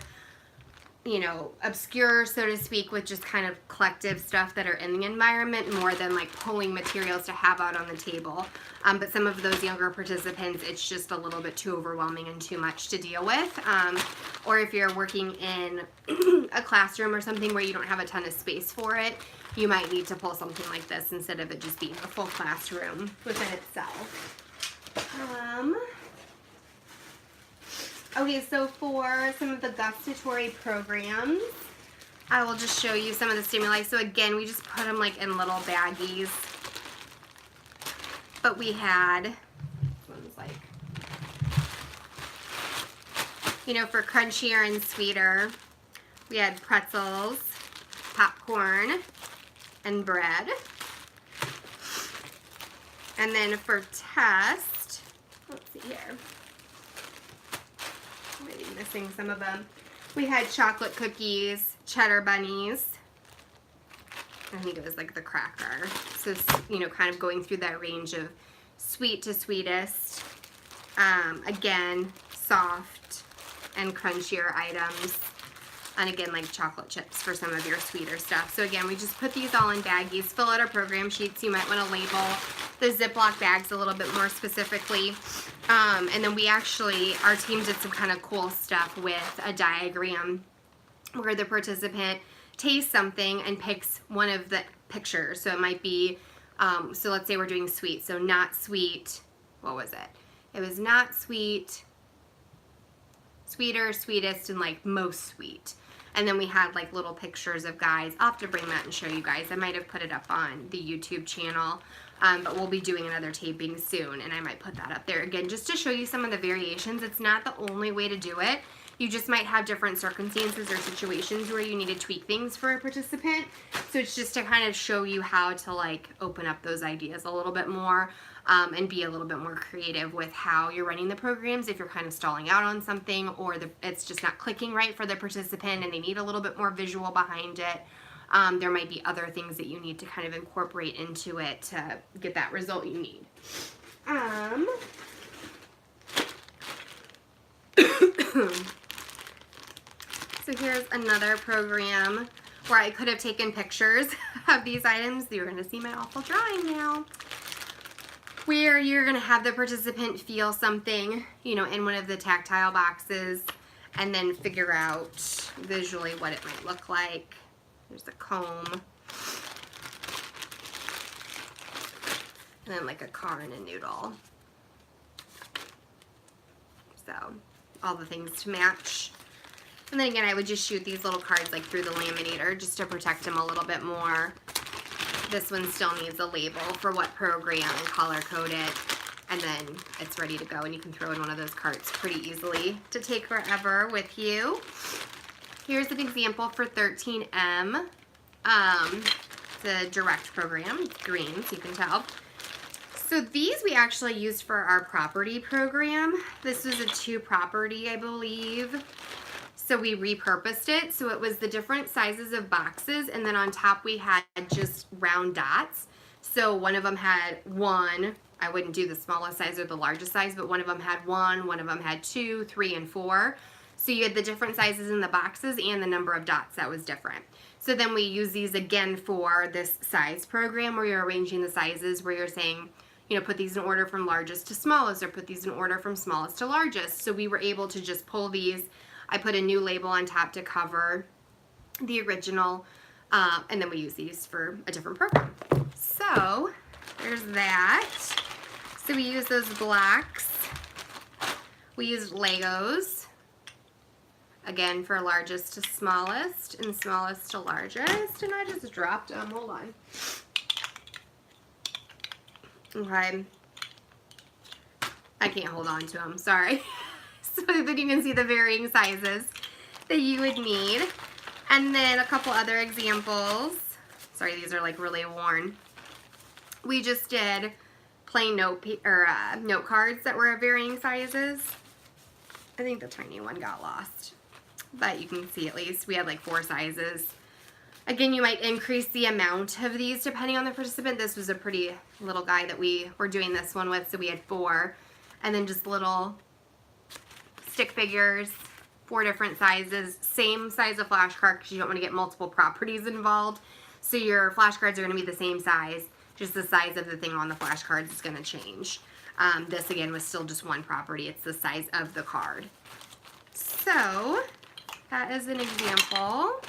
you know, obscure, so to speak, with just kind of collective stuff that are in the environment more than like pulling materials to have out on the table. But some of those younger participants, it's just a little bit too overwhelming and too much to deal with. Or if you're working in a classroom or something where you don't have a ton of space for it, you might need to pull something like this instead of it just being a full classroom within itself. Okay, so for some of the gustatory programs, I will just show you some of the stimuli. So again, we just put them like in little baggies. But we had, this one's like, you know, for crunchier and sweeter, we had pretzels, popcorn, and bread. And then for test, let's see here. Maybe missing some of them. We had chocolate cookies, cheddar bunnies. I think it was like the cracker. So, you know, kind of going through that range of sweet to sweetest. Again, soft and crunchier items. And again, like chocolate chips for some of your sweeter stuff. So again, we just put these all in baggies, fill out our program sheets. You might want to label the Ziploc bags a little bit more specifically. And then we actually, our team did some kind of cool stuff with a diagram where the participant tastes something and picks one of the pictures. So it might be, so let's say we're doing sweet. So not sweet, what was it? It was not sweet, sweeter, sweetest, and like most sweet. And then we had like little pictures of guys. I'll have to bring that and show you guys. I might have put it up on the YouTube channel, but we'll be doing another taping soon, and I might put that up there again just to show you some of the variations. It's not the only way to do it. You just might have different circumstances or situations where you need to tweak things for a participant. So it's just to kind of show you how to like open up those ideas a little bit more, and be a little bit more creative with how you're running the programs if you're kind of stalling out on something, or it's just not clicking right for the participant and they need a little bit more visual behind it. There might be other things that you need to kind of incorporate into it to get that result you need. So here's another program where I could have taken pictures of these items. You're going to see my awful drawing now. Where you're going to have the participant feel something, you know, in one of the tactile boxes, and then figure out visually what it might look like. There's a comb. And then like a car and a noodle. So all the things to match. And then again, I would just shoot these little cards like through the laminator just to protect them a little bit more. This one still needs a label for what program and color code it, and then it's ready to go, and you can throw in one of those carts pretty easily to take wherever with you. Here's an example for 13M. It's a direct program. It's green, so you can tell. So these we actually used for our property program. This was a 2 property, I believe. So we repurposed it. So it was the different sizes of boxes, and then on top we had just round dots. So one of them had 1. I wouldn't do the smallest size or the largest size, but one of them had 1, one of them had 2, 3, and 4. So you had the different sizes in the boxes and the number of dots that was different. So then we use these again for this size program where you're arranging the sizes, where you're saying, you know, put these in order from largest to smallest, or put these in order from smallest to largest. So we were able to just pull these. I put a new label on top to cover the original, and then we use these for a different program. So there's that. So we use those blocks. We used Legos, again for largest to smallest and smallest to largest, and I just dropped them. Hold on. Okay. I can't hold on to them, sorry. So that you can see the varying sizes that you would need. And then a couple other examples. Sorry, these are like really worn. We just did plain note cards that were of varying sizes. I think the tiny one got lost, but you can see at least we had like 4 sizes. Again, you might increase the amount of these depending on the participant. This was a pretty little guy that we were doing this one with, so we had 4. And then just little stick figures, 4 different sizes, same size of flashcard because you don't want to get multiple properties involved. So your flashcards are going to be the same size, just the size of the thing on the flashcards is going to change. This again was still just 1 property. It's the size of the card. So that is an example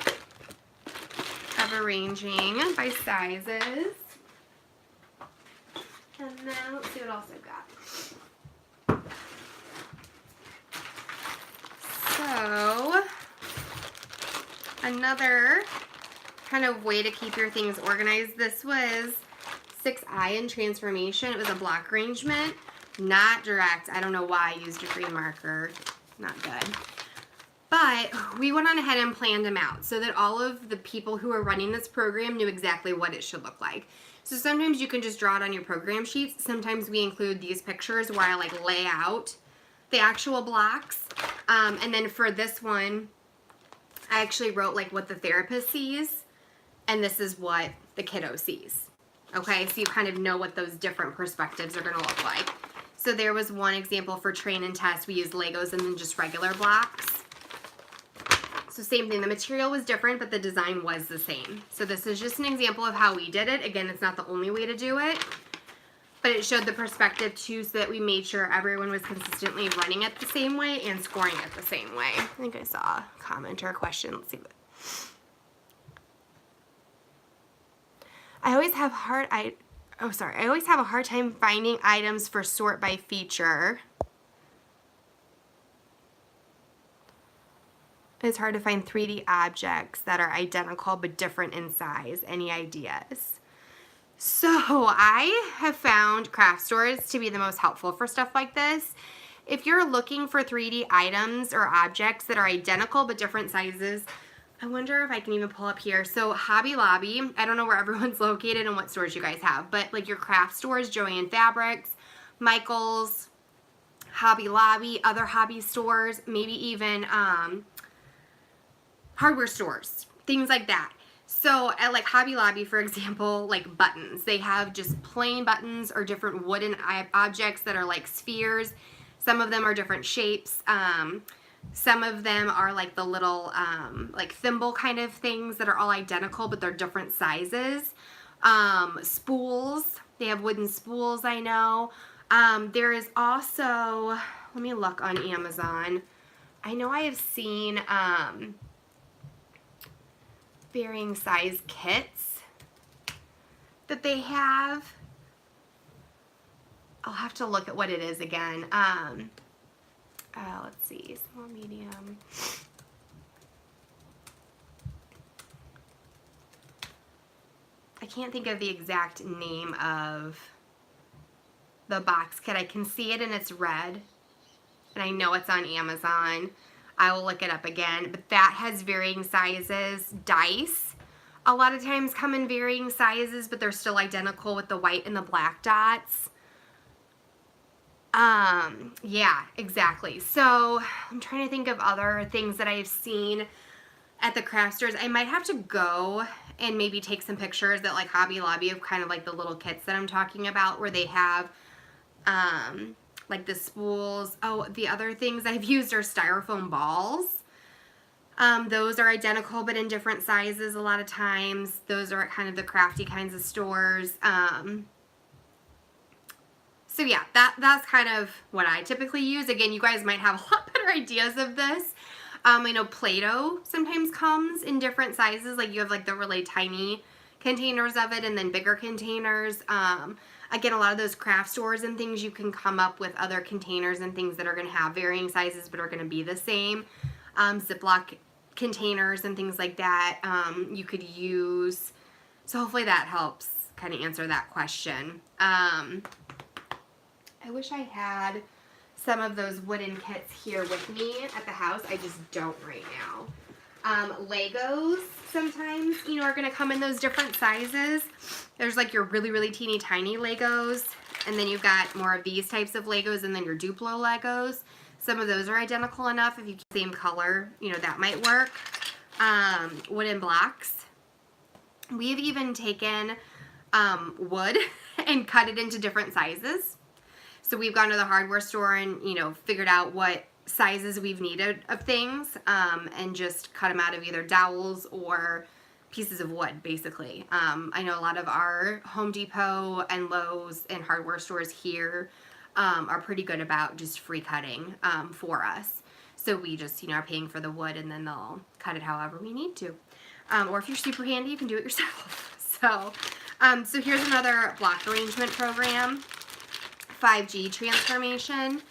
of arranging by sizes. And then let's see what else I've got. So another kind of way to keep your things organized. This was 6I in transformation. It was a block arrangement, not direct. I don't know why I used a green marker. Not good. But we went on ahead and planned them out so that all of the people who are running this program knew exactly what it should look like. So sometimes you can just draw it on your program sheets. Sometimes we include these pictures where I like lay out the actual blocks. And then for this one, I actually wrote like what the therapist sees, and this is what the kiddo sees. Okay, so you kind of know what those different perspectives are going to look like. So there was one example for train and test. We used Legos and then just regular blocks. So same thing, the material was different, but the design was the same. So this is just an example of how we did it. Again, it's not the only way to do it, but it showed the perspective too, so that we made sure everyone was consistently running it the same way and scoring it the same way. I think I saw a comment or a question. Let's see. I always have I always have a hard time finding items for sort by feature. It's hard to find 3D objects that are identical but different in size. Any ideas? So I have found craft stores to be the most helpful for stuff like this. If you're looking for 3D items or objects that are identical but different sizes, I wonder if I can even pull up here. So Hobby Lobby, I don't know where everyone's located and what stores you guys have, but like your craft stores, Joann Fabrics, Michael's, Hobby Lobby, other hobby stores, maybe even hardware stores, things like that. So at like Hobby Lobby, for example, like buttons, they have just plain buttons or different wooden objects that are like spheres. Some of them are different shapes. Some of them are like the little like thimble kind of things that are all identical, but they're different sizes. Spools, they have wooden spools, I know. There is also, let me look on Amazon. I know I have seen varying size kits that they have. I'll have to look at what it is again. Let's see, small, medium. I can't think of the exact name of the box kit. I can see it and it's red, and I know it's on Amazon. I will look it up again, but that has varying sizes. Dice, a lot of times come in varying sizes, but they're still identical with the white and the black dots. Yeah, exactly. So I'm trying to think of other things that I've seen at the craft stores. I might have to go and maybe take some pictures at like Hobby Lobby of kind of like the little kits that I'm talking about, where they have like the spools. Oh, the other things I've used are styrofoam balls. Those are identical but in different sizes a lot of times. Those are at kind of the crafty kinds of stores. So yeah, that's kind of what I typically use. Again, you guys might have a lot better ideas of this. I know Play-Doh sometimes comes in different sizes. Like you have like the really tiny containers of it and then bigger containers. Again, a lot of those craft stores and things, you can come up with other containers and things that are going to have varying sizes but are going to be the same. Ziploc containers and things like that you could use. So hopefully that helps kind of answer that question. I wish I had some of those wooden kits here with me at the house. I just don't right now. Legos sometimes, you know, are going to come in those different sizes. There's like your really, really teeny tiny Legos, and then you've got more of these types of Legos, and then your Duplo Legos. Some of those are identical enough. If you keep the same color, you know, that might work. Wooden blocks. We've even taken wood and cut it into different sizes. So we've gone to the hardware store and, you know, figured out what sizes we've needed of things and just cut them out of either dowels or pieces of wood, basically. I know a lot of our Home Depot and Lowe's and hardware stores here are pretty good about just free cutting for us. So we just, you know, are paying for the wood and then they'll cut it however we need to. Or if you're super handy, you can do it yourself. So here's another block arrangement program. 5G transformation.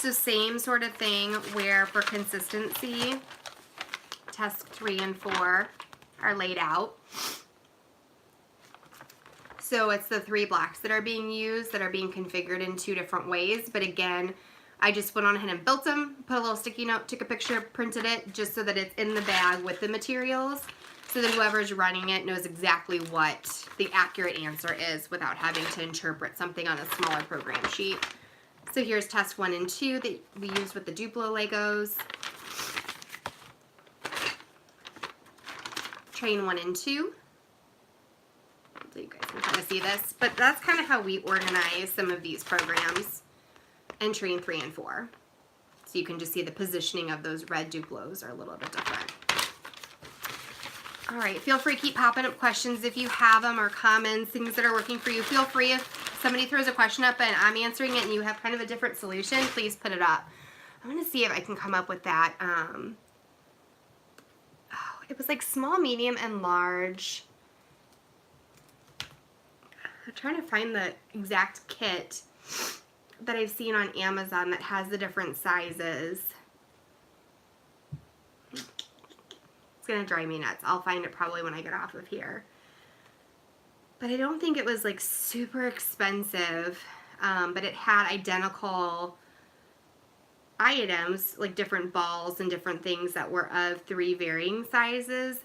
So same sort of thing where for consistency, task 3 and 4 are laid out. So it's the 3 blocks that are being used that are being configured in 2 different ways. But again, I just went on ahead and built them, put a little sticky note, took a picture, printed it, just so that it's in the bag with the materials. So that whoever's running it knows exactly what the accurate answer is without having to interpret something on a smaller program sheet. So here's test 1 and 2 that we used with the Duplo Legos. Train 1 and 2. So you guys can kind of see this. But that's kind of how we organize some of these programs. And train 3 and 4. So you can just see the positioning of those red Duplos are a little bit different. All right, feel free to keep popping up questions if you have them, or comments, things that are working for you. Feel free if somebody throws a question up and I'm answering it and you have kind of a different solution, please put it up. I'm going to see if I can come up with that. It was like small, medium, and large. I'm trying to find the exact kit that I've seen on Amazon that has the different sizes. going to drive me nuts. I'll find it probably when I get off of here. But I don't think it was like super expensive, but it had identical items, like different balls and different things that were of 3 varying sizes.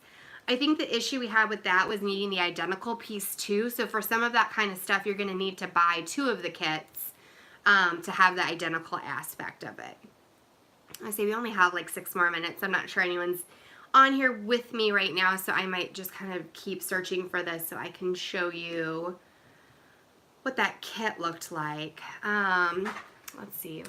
I think the issue we had with that was needing the identical piece too. So for some of that kind of stuff, you're going to need to buy 2 of the kits to have the identical aspect of it. I say we only have like 6 more minutes. I'm not sure anyone's on here with me right now, so I might just kind of keep searching for this so I can show you what that kit looked like. Let's see.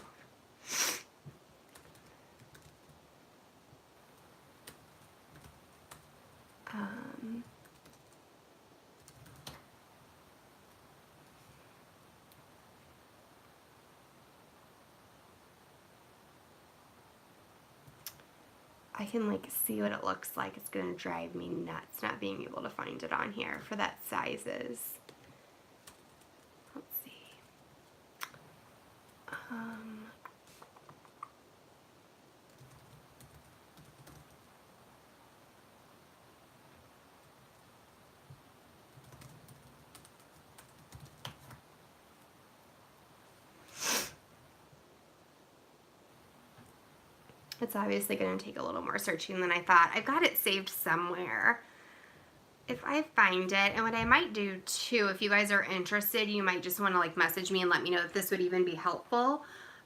I can like see what it looks like. It's gonna drive me nuts not being able to find it on here for that sizes. Let's see. It's obviously going to take a little more searching than I thought. I've got it saved somewhere. If I find it, and what I might do too, if you guys are interested, you might just want to like message me and let me know if this would even be helpful.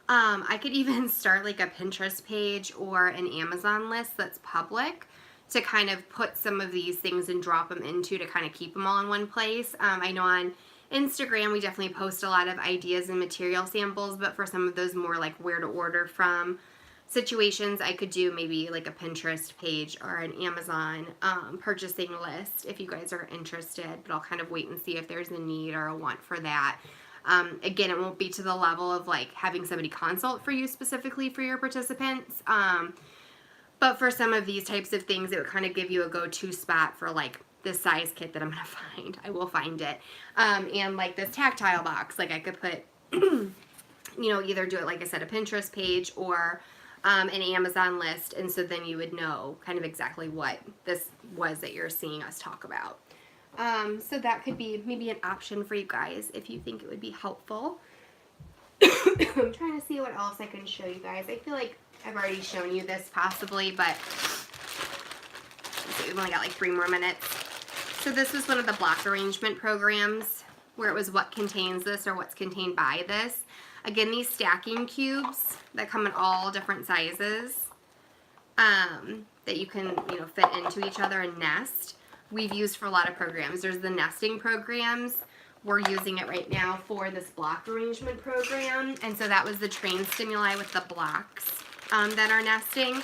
I could even start like a Pinterest page or an Amazon list that's public to kind of put some of these things and drop them into to kind of keep them all in one place. I know on Instagram we definitely post a lot of ideas and material samples, but for some of those more like where to order from situations, I could do maybe like a Pinterest page or an Amazon purchasing list if you guys are interested, but I'll kind of wait and see if there's a need or a want for that. Again, it won't be to the level of like having somebody consult for you specifically for your participants, but for some of these types of things, it would kind of give you a go-to spot for like this size kit that I'm going to find. I will find it. And like this tactile box, like I could put, you know, either do it, like I said, a Pinterest page or an Amazon list, and so then you would know kind of exactly what this was that you're seeing us talk about. So that could be maybe an option for you guys if you think it would be helpful. I'm trying to see what else I can show you guys. I feel like I've already shown you this possibly, but we've only got like 3 more minutes. So this was one of the block arrangement programs where it was what contains this or what's contained by this. Again, these stacking cubes that come in all different sizes that you can, you know, fit into each other and nest, we've used for a lot of programs. There's the nesting programs. We're using it right now for this block arrangement program. And so that was the train stimuli with the blocks that are nesting.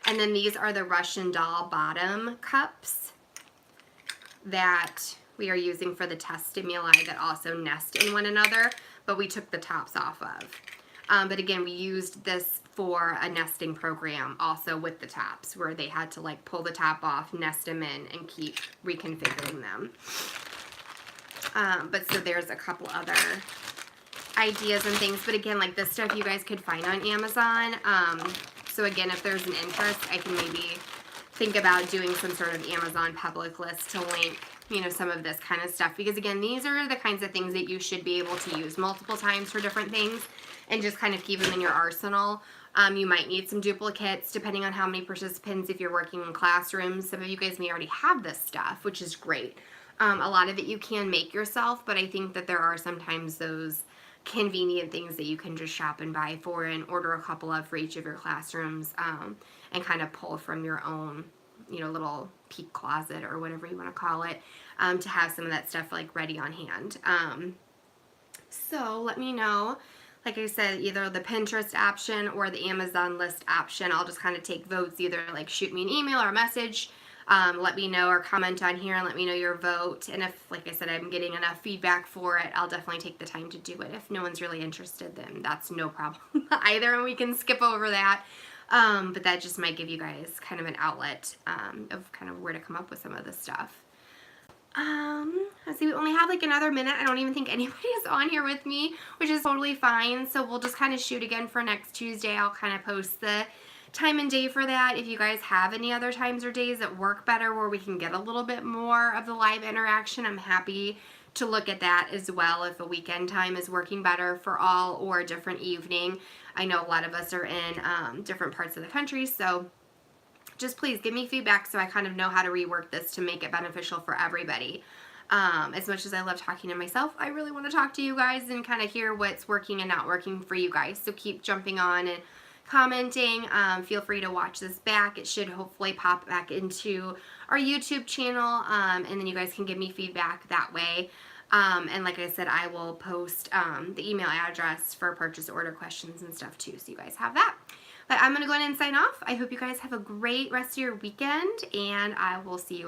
And then these are the Russian doll bottom cups that we are using for the test stimuli that also nest in one another, but we took the tops off of. But again, we used this for a nesting program also with the tops where they had to like pull the top off, nest them in, and keep reconfiguring them. But so there's a couple other ideas and things, but again, like this stuff you guys could find on Amazon. So again, if there's an interest, I can maybe think about doing some sort of Amazon public list to link, you know, some of this kind of stuff, because again, these are the kinds of things that you should be able to use multiple times for different things and just kind of keep them in your arsenal. You might need some duplicates depending on how many participants, if you're working in classrooms. Some of you guys may already have this stuff, which is great. A lot of it you can make yourself, but I think that there are sometimes those convenient things that you can just shop and buy for and order a couple of for each of your classrooms, and kind of pull from your own, you know, little peak closet or whatever you want to call it, to have some of that stuff like ready on hand. So let me know, like I said, either the Pinterest option or the Amazon list option. I'll just kind of take votes, either like shoot me an email or a message. Let me know, or comment on here and let me know your vote. And if, like I said, I'm getting enough feedback for it, I'll definitely take the time to do it. If no one's really interested, then that's no problem either, and we can skip over that. But that just might give you guys kind of an outlet of kind of where to come up with some of this stuff. Let's see, we only have like another minute. I don't even think anybody is on here with me, which is totally fine. So we'll just kind of shoot again for next Tuesday. I'll kind of post the time and day for that. If you guys have any other times or days that work better where we can get a little bit more of the live interaction, I'm happy to look at that as well if a weekend time is working better for all or a different evening. I know a lot of us are in different parts of the country, so just please give me feedback so I kind of know how to rework this to make it beneficial for everybody. As much as I love talking to myself, I really want to talk to you guys and kind of hear what's working and not working for you guys. So keep jumping on and commenting. Feel free to watch this back. It should hopefully pop back into our YouTube channel, and then you guys can give me feedback that way. And like I said, I will post the email address for purchase order questions and stuff too, so you guys have that. But I'm going to go ahead and sign off. I hope you guys have a great rest of your weekend, and I will see you